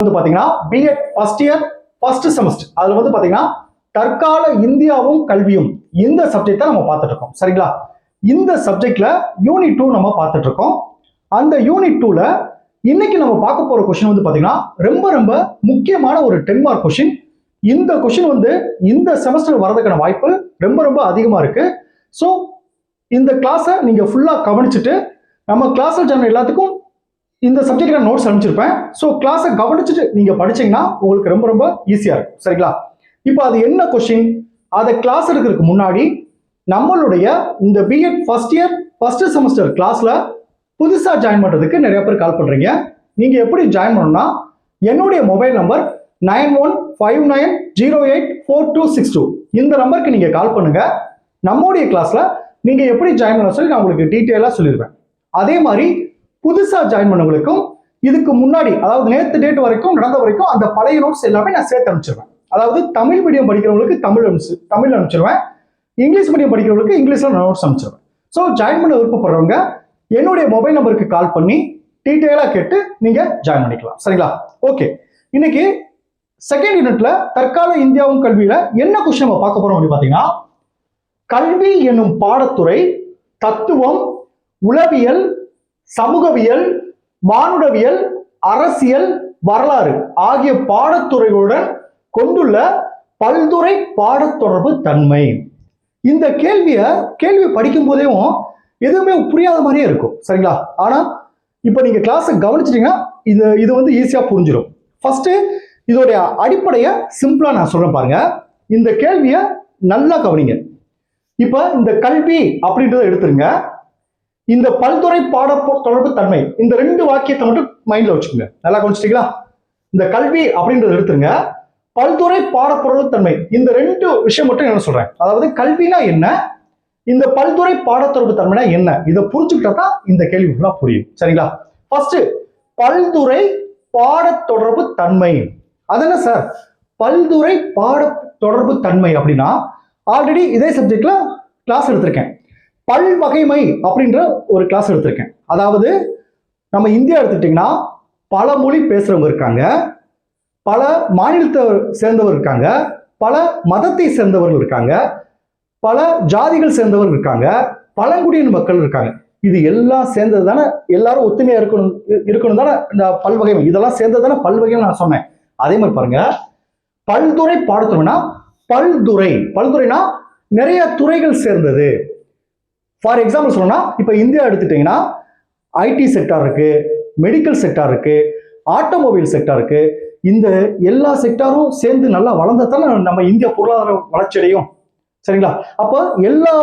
வந்து பாத்தீங்கன்னா BEd first year first semester அதுல வந்து பாத்தீங்கன்னா தற்கால இந்தியாவும் கல்வியும் இந்த சப்ஜெக்ட் தான் நம்ம பார்த்துட்டு இருக்கோம். சரிங்களா? இந்த சப்ஜெக்ட்ல யூனிட் 2 நம்ம பார்த்துட்டு இருக்கோம். அந்த யூனிட் 2ல இன்னைக்கு நம்ம பார்க்க போற கொஸ்டின் வந்து பாத்தீங்கன்னா ரொம்ப ரொம்ப முக்கியமான ஒரு 10 மார்க் கொஸ்டின். இந்த கொஸ்டின் வந்து இந்த செமஸ்டர் வரதுக்கான வாய்ப்பு ரொம்ப ரொம்ப அதிகமா இருக்கு. ஸோ இந்த கிளாஸை நீங்க ஃபுல்லா கவனிச்சுட்டு நம்ம கிளாஸ்ல ஜாயின் எல்லாத்துக்கும் இந்த சப்ஜெக்ட் நோட்ஸ் அனுப்பிச்சிருப்பேன். ஸோ கிளாஸை கவனிச்சுட்டு நீங்க படிச்சீங்கன்னா உங்களுக்கு ரொம்ப ரொம்ப ஈஸியா இருக்கும். சரிங்களா? இப்போ அது என்ன கொஸ்டின், அதை கிளாஸ் எடுக்கிறதுக்கு முன்னாடி நம்மளுடைய இந்த BEd first year first semester கிளாஸ்ல புதுசா ஜாயின் பண்றதுக்கு நிறைய பேர் கால் பண்றீங்க. நீங்க எப்படி ஜாயின் பண்ணணும்னா என்னுடைய மொபைல் நம்பர் 9159084262 இந்த நம்பருக்கு நீங்க கால் பண்ணுங்க. நம்மளுடைய கிளாஸ்ல நீங்க எப்படி ஜாயின் பண்ண சொல்லி நான் உங்களுக்கு டீட்டெயிலா சொல்லிடுவேன். அதே மாதிரி புதுசா ஜாயின் பண்ணவங்களுக்கும் இதுக்கு முன்னாடி அதாவது நேற்று டேட் வரைக்கும் நடந்த வரைக்கும் அந்த பழைய நோட்ஸ் எல்லாமே நான் சேர்த்து அனுப்பிச்சிருவேன். அதாவது தமிழ் மீடியம் படிக்கிறவங்களுக்கு தமிழ் அனுப்பிச்சிருவேன், இங்கிலீஷ் மீடியம் படிக்கிறவங்களுக்கு இங்கிலீஷ்ல நோட்ஸ் அனுப்பிச்சிருவேன். ஸோ ஜாயின் பண்ண விருப்பப்படுறவங்க என்னுடைய மொபைல் நம்பருக்கு கால் பண்ணி டீட்டெயிலா கேட்டு நீங்க ஜாயின் பண்ணிக்கலாம். சரிங்களா? ஓகே, இன்னைக்கு செகண்ட் யூனிட்ல தற்கால இந்தியாவும் கல்வியில என்ன கொஸ்டின் நம்ம பார்க்க போறோம் அப்படின்னு பாத்தீங்கன்னா, கல்வி என்னும் பாடத்துறை தத்துவம், உளவியல், சமூகவியல், மானுடவியல், அரசியல், வரலாறு ஆகிய பாடத்துறைகளுடன் கொண்டுள்ள பல்துறை பாடத்தொடர்பு தன்மை. இந்த கேள்வி படிக்கும் போதேவும் எதுவுமே புரியாத மாதிரியே இருக்கும். சரிங்களா? ஆனா இப்ப நீங்க கிளாஸை கவனிச்சிட்டீங்கன்னா இது வந்து ஈஸியா புரிஞ்சிடும். ஃபர்ஸ்ட் இதோடைய அடிப்படையை சிம்பிளா நான் சொல்றேன் பாருங்க. இந்த கேள்வியை நல்லா கவனிங்க. இப்ப இந்த கல்வி அப்படின்றத எடுத்துருங்க. இந்த பல்துறை பாட தொடர்பு தன்மை இந்த ரெண்டு வாக்கியத்தை மட்டும் மைண்ட்ல வச்சுக்கோங்க. நல்லா கவனிச்சிட்டீங்களா? இந்த கல்வி அப்படின்றத எடுத்துருங்க, பல்துறை பாடப்பொருள் தன்மை இந்த ரெண்டு விஷயம் மட்டும் என்ன சொல்றேன். அதாவது கல்வினா என்ன, இந்த பல்துறை பாடத்தொடர்பு தன்மைனா என்ன, இதை புரிஞ்சுக்கிட்டா தான் இந்த கேள்வி ஃபுல்லா புரியும். சரிங்களா? ஃபர்ஸ்ட் பல்துறை பாடத்தொடர்பு தன்மை. அது என்ன சார் பல்துறை பாட தொடர்பு தன்மை அப்படின்னா, ஆல்ரெடி இதே சப்ஜெக்ட்ல கிளாஸ் எடுத்திருக்கேன். பல்வகைமை அப்படின்ற ஒரு கிளாஸ் எடுத்திருக்கேன். அதாவது நம்ம இந்தியா எடுத்துட்டீங்கன்னா பல மொழி பேசுறவங்க இருக்காங்க, பல மாநிலத்தை சேர்ந்தவர் இருக்காங்க, பல மதத்தை சேர்ந்தவர்கள் இருக்காங்க, பல ஜாதிகள் சேர்ந்தவர்கள் இருக்காங்க, பழங்குடியின மக்கள் இருக்காங்க. இது எல்லாம் சேர்ந்தது தானே எல்லாரும் ஒத்துமையா இருக்கணும் தானே இந்த பல்வகைமை. இதெல்லாம் சேர்ந்தது தானே பல்வகைமை நான் சொன்னேன். அதே மாதிரி பாருங்க, பல்துறை பாடத்துறைனா பல்துறைனா நிறைய துறைகள் சேர்ந்தது. ஃபார் எக்ஸாம்பிள் சொல்லணும்னா இப்ப இந்தியா எடுத்துட்டீங்கன்னா ஐடி செக்டார் இருக்கு, மெடிக்கல் செக்டார் இருக்கு, ஆட்டோமொபைல் செக்டார் இருக்கு. இந்த எல்லா செக்டாரும் சேர்ந்து நல்லா வளர்ந்ததானே நம்ம இந்திய பொருளாதார வளர்ச்சி அடையும். சரிங்களா? அப்ப எல்லா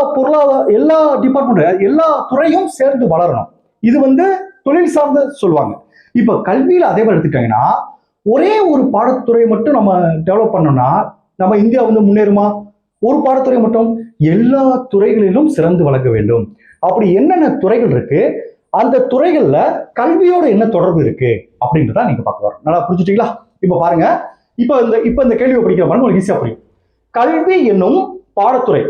டிபார்ட்மெண்ட் எல்லா துறையும் சேர்ந்து வளரணும். இது வந்து தொழில் சார்ந்து சொல்லுவாங்க. இப்ப கல்வியில அதே மாதிரி எடுத்துக்கிட்டீங்கன்னா ஒரே ஒரு பாடத்துறை மட்டும் நம்ம டெவலப் பண்ணோம்னா நம்ம இந்தியா வந்து முன்னேறுமா? ஒரு பாடத்துறை மட்டும் எல்லா துறைகளிலும் சிறந்து வழங்க வேண்டும். அப்படி என்னென்ன துறைகள் இருக்கு, அந்த துறைகள்ல கல்வியோட என்ன தொடர்பு இருக்கு அப்படின்றத நீங்க பார்க்க வரோம். நல்லா புரிஞ்சுட்டீங்களா? இப்ப பாருங்க, இப்ப இந்த கேள்வியை படிக்கிற பாருங்க உங்களுக்கு ஈஸியா புரியும். கல்வி என்னும் பாடத்துறை,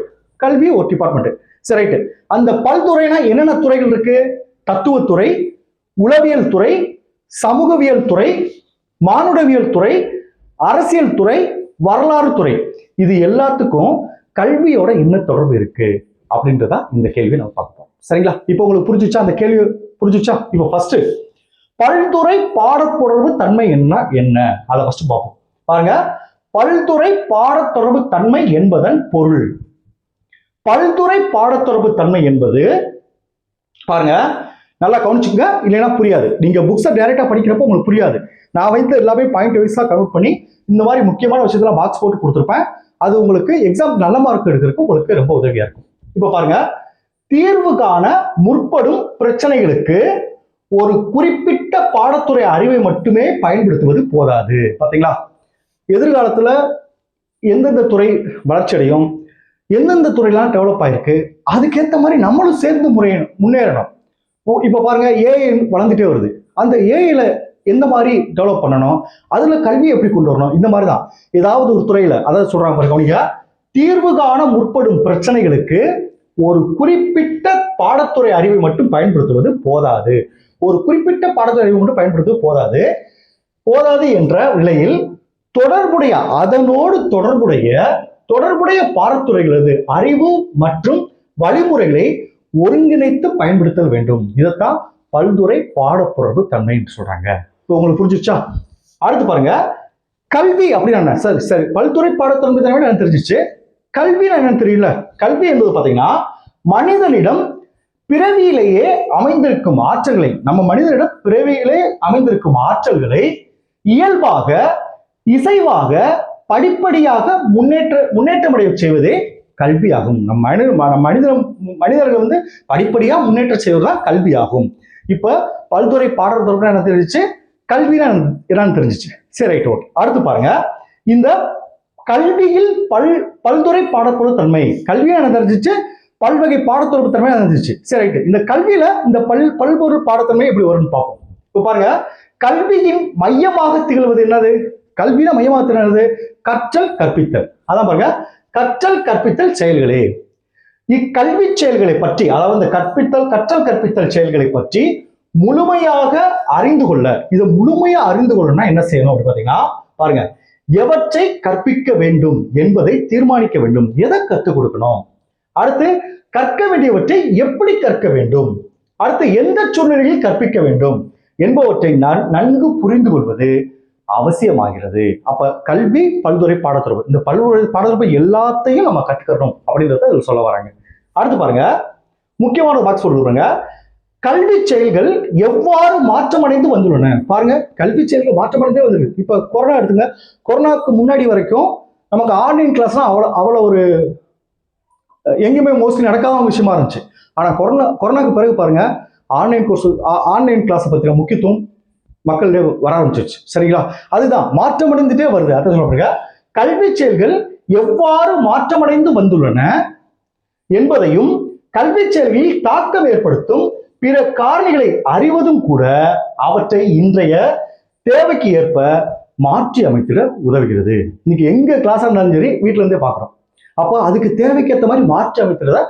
கல்வி ஒரு டிபார்ட்மெண்ட். சரி, ரைட்டு. அந்த பல்துறைனா என்னென்ன துறைகள் இருக்கு? தத்துவத்துறை, உளவியல் துறை, சமூகவியல் துறை, மானுடவியல் துறை, அரசியல் துறை, வரலாறு துறை. இது எல்லாத்துக்கும் கல்வியோட என்ன தொடர்பு இருக்கு அப்படின்றதா இந்த கேள்வி நம்ம பார்ப்போம். சரிங்களா? இப்போ உங்களுக்கு புரிஞ்சுச்சா? அந்த கேள்வி புரிஞ்சுச்சா? இப்போ ஃபர்ஸ்ட் பல்துறை பாடத்தொடர்பு தன்மை என்ன அதை ஃபர்ஸ்ட் பார்ப்போம். பாருங்க, பல்துறை பாடத்தொடர்பு தன்மை என்பதன் பொருள். பல்துறை பாடத்தொடர்பு தன்மை என்பது பாருங்க நல்லா கவனிச்சுங்க, இல்லைன்னா புரியாது. நீங்க புக்ஸை டைரக்டா படிக்கிறப்போ உங்களுக்கு புரியாது. நான் வைத்து எல்லாமே பாயிண்ட் வைஸா கன்வெர்ட் பண்ணி இந்த மாதிரி முக்கியமான விஷயத்துல பாக்ஸ் போட்டு கொடுத்துருப்பேன். அது உங்களுக்கு எக்ஸாம் நல்ல மார்க் எடுக்கிறதுக்கு உங்களுக்கு ரொம்ப உதவியா இருக்கும். இப்ப பாருங்க, தீர்வு காண முற்படும் பிரச்சனைகளுக்கு ஒரு குறிப்பிட்ட பாடத்துறை அறிவை மட்டுமே பயன்படுத்துவது போதாது. பாத்தீங்களா? எதிர்காலத்துல எந்தெந்த துறை வளர்ச்சி அடையும், எந்தெந்த துறையெல்லாம் டெவலப் ஆயிருக்கு, அதுக்கேற்ற மாதிரி நம்மளும் சேர்ந்து முன்னேறணும். இப்ப பாருங்க, ஏஐ வளர்ந்துட்டே வருது. அந்த ஏஐல எந்த மாதிரி டெவலப் பண்ணணும், அதுல கல்வி எப்படி கொண்டு வரணும், இந்த மாதிரி தான் ஏதாவது ஒரு துறையில அதாவது சொல்றாங்க பாருங்க, தீர்வு காண முற்படும் பிரச்சனைகளுக்கு ஒரு குறிப்பிட்ட பாடத்துறை அறிவை மட்டும் பயன்படுத்துவது போதாது. ஒரு குறிப்பிட்ட பாடத்துறை அறிவை மட்டும் பயன்படுத்துவது போதாது. போதாது என்ற நிலையில் தொடர்புடைய அதனோடு தொடர்புடைய பாடத்துறைகளது அறிவு மற்றும் வழிமுறைகளை ஒருங்கிணைத்து பயன்படுத்தல் வேண்டும். இதைத்தான் பல்துறை பாடப்புணர்வு தன்மை என்று சொல்றாங்க. உங்களுக்கு புரிஞ்சிச்சா? அடுத்து பாருங்க, கல்வி அப்படின்னா சரி பல்துறை பாடப்புணர்வு தன்மை எனக்கு தெரிஞ்சிச்சு. கல்வி என்னன்னு தெரியல. கல்வி என்பது பாத்தீங்கன்னா மனிதனிடம் பிறவியிலேயே அமைந்திருக்கும் ஆற்றல்களை, நம்ம மனிதனிடம் பிறவியிலே அமைந்திருக்கும் ஆற்றல்களை இயல்பாக இசைவாக படிப்படியாக முன்னேற்றமடைய செய்வதே கல்வியாகும். மனிதர்கள் வந்து படிப்படியா முன்னேற்றம் செய்வதுதான் கல்வியாகும். இப்ப பல்துறை பாடல் என்ன தெரிஞ்சிச்சு, கல்வினா என்னன்னு தெரிஞ்சிச்சு. சரி, ரைட். ஓகே, அடுத்து பாருங்க, இந்த கல்வியில் பல்துறை பாடப்பொருள் தன்மை, கல்வியா என்ன தெரிஞ்சிச்சு, பல்வகை பாடத்தொடர்பு தன்மை தெரிஞ்சிச்சு. சரி, ரைட். இந்த கல்வியில இந்த பல்பொருள் பாடத்தன்மை எப்படி வரும்னு பார்ப்போம். இப்ப பாருங்க, கல்வியின் மையமாக திகழ்வது என்னது? கல்வியில மையமாக திகழ்வது கற்றல் கற்பித்தல். அதான் பாருங்க, கற்றல் கற்பித்தல் செயல்களே. இக்கல்வி செயல்களை பற்றி, அதாவது இந்த கற்றல் கற்பித்தல் செயல்களை பற்றி முழுமையாக அறிந்து கொள்ள, இதை முழுமையா அறிந்து கொள்ளணும்னா என்ன செய்யணும் அப்படின்னு பாத்தீங்கன்னா, பாருங்க, எவற்றை கற்பிக்க வேண்டும் என்பதை தீர்மானிக்க வேண்டும். எதை கற்றுக் கொடுக்கணும், அடுத்து கற்க வேண்டியவற்றை எப்படி கற்க வேண்டும், அடுத்து எந்த சூழ்நிலையில் கற்பிக்க வேண்டும் என்பவற்றை நன்கு புரிந்து கொள்வது அவசியமாகிறது. அப்ப கல்வி பல்துறை பாடத்தொடர்பு, இந்த பல்துறை பாடத்தொடர்பு எல்லாத்தையும் நம்ம கற்றுக்கணும் அப்படின்றத இதில் சொல்ல வராங்க. அடுத்து பாருங்க, முக்கியமான பாக்ஸ் சொல்லுறாங்க, கல்வி செயல்கள் எவ்வாறு மாற்றமடைந்து வந்துள்ளன. பாருங்க, கல்வி செயல்கள் மாற்றமடைந்தே வந்துருக்கு. இப்ப கொரோனா எடுத்துங்க, கொரோனாவுக்கு முன்னாடி வரைக்கும் நமக்கு ஆன்லைன் கிளாஸ்லாம் அவ்வளோ ஒரு எங்கேயுமே மோஸ்ட்லி நடக்காத விஷயமா இருந்துச்சு. ஆனா கொரோனாக்கு பிறகு பாருங்க, ஆன்லைன் கிளாஸ் பத்தின முக்கியத்துவம் மக்களிடையே வர ஆரம்பிச்சிருச்சு. சரிங்களா? அதுதான் மாற்றமடைந்துட்டே வருது. அதான் சொல்றாங்க, கல்வி செயல்கள் எவ்வாறு மாற்றமடைந்து வந்துள்ளன என்பதையும் கல்வி செயல்களில் தாக்கம் ஏற்படுத்தும் பிற காரணிகளை அறிவதும் கூட அவற்றை இன்றைய தேவைக்கு ஏற்ப மாற்றி அமைத்திட உதவுகிறது. இன்னைக்கு எங்க கிளாஸ் இருந்தாலும் சரி, வீட்டுல இருந்தே பாக்குறோம். அப்போ அதுக்கு தேவைக்கு ஏற்ற மாதிரி மாற்றி அமைத்திட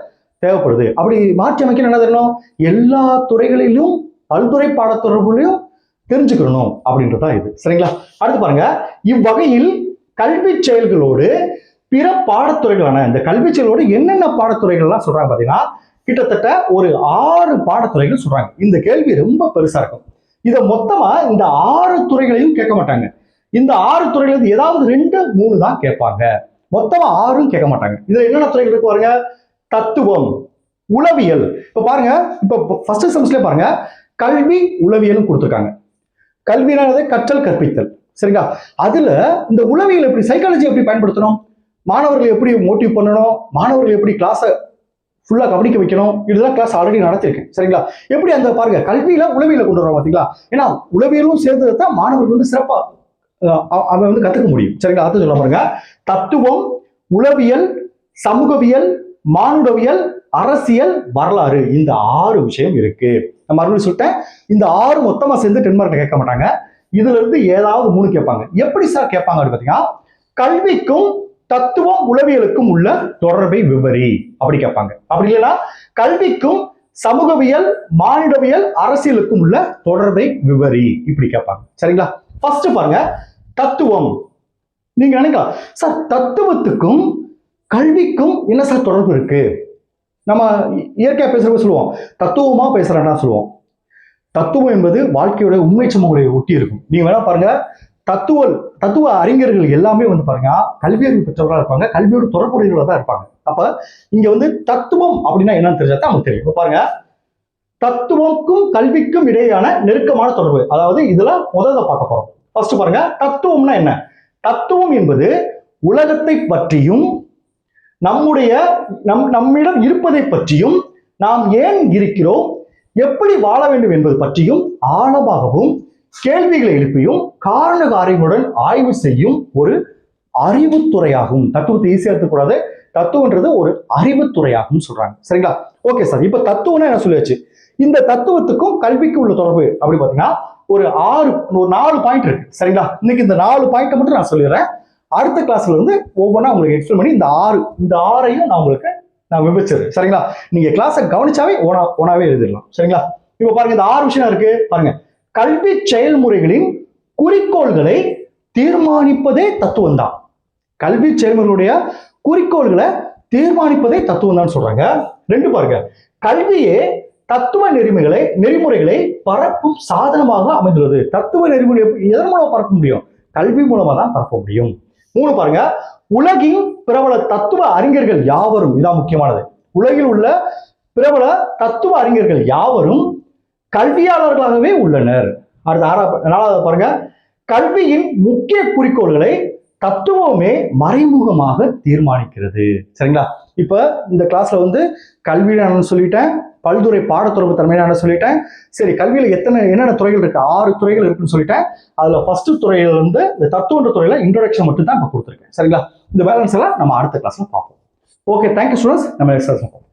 தேவைப்படுது. அப்படி மாற்றி அமைக்க என்ன தெரியணும், எல்லா துறைகளிலும் பல்துறை பாடத்தொடர்புலையும் தெரிஞ்சுக்கணும் அப்படின்றதா இது. சரிங்களா? அடுத்து பாருங்க, இவ்வகையில் கல்வி செயல்களோடு பிற பாடத்துறைகளான, இந்த கல்வி செயலோடு என்னென்ன பாடத்துறைகள்லாம் சொல்றாங்க பாத்தீங்கன்னா, கிட்டத்தட்ட ஒரு 6 பாடத்துறைகள் சொல்றாங்க. இந்த கேள்வி ரொம்ப பெருசா இருக்கும். இதை மொத்தமா இந்த 6 துறைகளையும் கேட்க மாட்டாங்க. இந்த 6 துறைகள் ஏதாவது 2, 3 தான் கேட்பாங்க. மொத்தமா 6ம் கேட்க மாட்டாங்க. இதுல என்னென்ன துறைகள் இருக்கு பாருங்க, தத்துவம், உளவியல். இப்ப பாருங்க, இப்ப ஃபர்ஸ்ட் செமஸ்டர்ல பாருங்க, கல்வி உளவியலும் கொடுத்துருக்காங்க. கல்வியானது கற்றல் கற்பித்தல். சரிங்களா? அதுல இந்த உளவியல் எப்படி, சைக்காலஜி எப்படி பயன்படுத்தணும், மாணவர்கள் எப்படி மோட்டிவ் பண்ணணும், மாணவர்கள் எப்படி கிளாஸை ஃபுல்லா கவனிக்க வைக்கணும், இதெல்லாம் கிளாஸ் ஆல்ரெடி நடத்திருக்கேன். சரிங்களா? எப்படி அந்த பாருங்க, கல்வியில உளவியல கொண்டு வரோம் பாத்தீங்களா? ஏன்னா உளவியலும் சேர்ந்தது தான் மாணவர்கள் வந்து சிறப்பா அவன் வந்து கத்துக்க முடியும். சரிங்களா? அது சொல்ல பாருங்க, தத்துவம், உளவியல், சமூகவியல், மானுடவியல், அரசியல், வரலாறு, இந்த 6 விஷயம் இருக்கு. நான் மறுபடியும் சொல்லிட்டேன், இந்த 6 மொத்தமா சேர்ந்து 10 மார்க் கேட்க மாட்டாங்க. இதுல இருந்து ஏதாவது 3 கேட்பாங்க. எப்படி சார் கேட்பாங்க அப்படின்னு பாத்தீங்கன்னா, கல்விக்கும் தத்துவம் உளவியலுக்கும் உள்ள தொடர்பை விவரி அப்படி கேட்பாங்க. அப்படி இல்லைன்னா கல்விக்கும் சமூகவியல், மானுடவியல், அரசியலுக்கும் உள்ள தொடர்பை விவரி இப்படி கேட்பாங்க. சரிங்களா? ஃபர்ஸ்ட் பாருங்க, தத்துவம். நீங்க நினைக்கலாம், சார் தத்துவத்துக்கும் கல்விக்கும் என்ன சார் தொடர்பு இருக்கு? நம்ம இயற்கையா பேசுறப்ப சொல்லுவோம், தத்துவமா பேசுறேன்னா சொல்லுவோம். தத்துவம் என்பது வாழ்க்கையோட உண்மை சமூகங்களை ஒட்டி இருக்கும். நீங்க வேணா பாருங்க, தத்துவ அறிஞர்கள் எல்லாமே வந்து பாருங்க கல்வி அறிவு பெற்றவர்களா இருப்பாங்க, கல்வியோட தொடர்புடையவர்களா தான் இருப்பாங்க. அப்ப இங்க வந்து தத்துவம் அப்படின்னா என்னன்னு தெரிஞ்சா தான் நமக்கு தெரியும். இப்ப பாருங்க, தத்துவம்க்கும் கல்விக்கும் இடையேயான நெருக்கமான தொடர்பு, அதாவது இதுல முதல்ல பார்க்க போறோம். ஃபர்ஸ்ட் பாருங்க, தத்துவம்னா என்ன? தத்துவம் என்பது உலகத்தை பற்றியும் நம்மிடம் இருப்பதை பற்றியும், நாம் ஏன் இருக்கிறோம், எப்படி வாழ வேண்டும் என்பது பற்றியும் ஆழமாகவும் கேள்விகளை எழுப்பியும் காரண காரியங்களுடன் ஆய்வு செய்யும் ஒரு அறிவுத்துறையாகும். தத்துவத்தை ஈஸியா எடுத்துக்கூடாது, தத்துவன்றது ஒரு அறிவுத்துறையாகும் சொல்றாங்க. சரிங்களா? ஓகே சார், இப்ப தத்துவம்னா என்ன சொல்லியாச்சு. இந்த தத்துவத்துக்கும் கல்விக்கும் உள்ள தொடர்பு அப்படி பாத்தீங்கன்னா ஒரு 4 பாயிண்ட் இருக்கு. சரிங்களா? இன்னைக்கு இந்த 4 பாயிண்ட் மட்டும் நான் சொல்லிடுறேன். அடுத்த கிளாஸ்ல இருந்து ஒவ்வொன்றா உங்களுக்கு எக்ஸ்பிளைன் பண்ணி இந்த 6ஐயும் நான் விவரிச்சிடுறேன். சரிங்களா? நீங்க கிளாஸை கவனிச்சாவே ஓனாவே எழுதிடலாம். சரிங்களா? இப்ப பாருங்க, இந்த 6 விஷயம் இருக்கு பாருங்க. கல்வி செயல்முறைகளின் குறிக்கோள்களை தீர்மானிப்பதே தத்துவம் தான். கல்வி செயல்முறையுடைய குறிக்கோள்களை தீர்மானிப்பதே தத்துவம் தான் சொல்றாங்க. 2 பாருங்க, கல்வியே தத்துவ நெறிமுறைகளை பரப்பும் சாதனமாக அமைந்துள்ளது. தத்துவ நெறிமுறை எதன் மூலம் பரப்ப முடியும்? கல்வி மூலமா தான் பரப்ப முடியும். 3 பாருங்க, உலகின் பிரபல தத்துவ அறிஞர்கள் யாவரும், இதான் முக்கியமானது, உலகில் உள்ள பிரபல தத்துவ அறிஞர்கள் யாவரும் கல்வியாளர்களாகவே உள்ளனர். அடுத்த 4வது பாருங்க, கல்வியின் முக்கிய குறிக்கோள்களை தத்துவமே மறைமுகமாக தீர்மானிக்கிறது. சரிங்களா? இப்ப இந்த கிளாஸ்ல வந்து கல்வி நான் சொல்லிட்டேன், பல்துறை பாடத்தொடர்பு தன்மை நான் சொல்லிட்டேன். சரி, கல்வியில என்னென்ன துறைகள் இருக்கு? 6 துறைகள் இருக்குன்னு சொல்லிட்டேன். அதுல ஃபர்ஸ்ட் துறையில வந்து இந்த தத்துவன்ற துறையில இன்ட்ரோடக்ஷன் மட்டும் தான் இப்ப கொடுத்துருக்கேன். சரிங்களா? இந்த பேலன்ஸ் எல்லாம் நம்ம அடுத்த கிளாஸ்ல பார்ப்போம். Okay, thank you students. நம்ம நெக்ஸ்ட் கிளாஸ்ல பார்ப்போம்.